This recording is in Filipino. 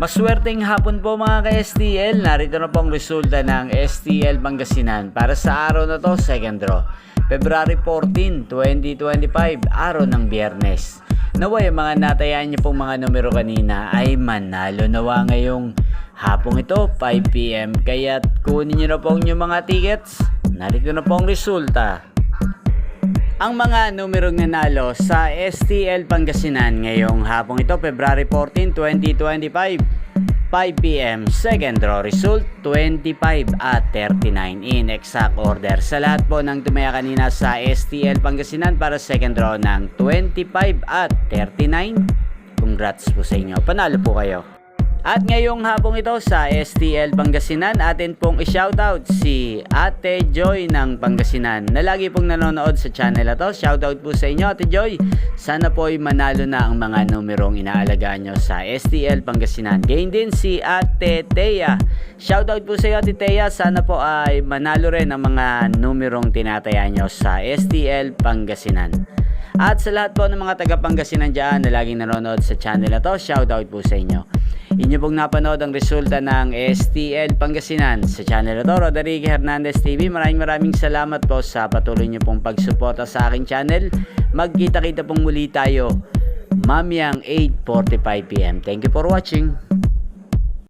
Maswerteng hapon po mga ka-STL. Narito na po ang resulta ng STL Pangasinan para sa araw na to, second draw. February 14, 2025, araw ng Biyernes. Naway ang mga natayaan niyo pong mga numero kanina ay manalo nawa ngayong hapong ito, 5 PM. Kaya kunin niyo na po ang inyong mga tickets. Narito na po ang resulta. Ang mga numerong nanalo sa STL Pangasinan ngayong hapong ito, February 14, 2025, 5 PM, second draw result 25 at 39 in exact order. Sa lahat po ng tumaya kanina sa STL Pangasinan para second draw ng 25 at 39, congrats po sa inyo, panalo po kayo. At ngayong hapong ito sa STL Pangasinan, atin pong i-shoutout si Ate Joy ng Pangasinan na lagi pong nanonood sa channel na to. Shoutout po sa inyo, Ate Joy. Sana po ay manalo na ang mga numerong inaalagaan nyo sa STL Pangasinan. Gain din si Ate Thea. Shoutout po sa iyo, Ate Thea. Sana po ay manalo rin ang mga numerong tinataya nyo sa STL Pangasinan. At sa lahat po ng mga taga Pangasinan dyan na laging nanonood sa channel na to, shoutout po sa inyo. Inyo pong napanood ang resulta ng STL Pangasinan sa channel na to, Roderick Hernandez TV. Maraming salamat po sa patuloy nyo pong pagsuporta sa aking channel. Magkita-kita pong muli tayo mamayang 8:45 PM. Thank you for watching.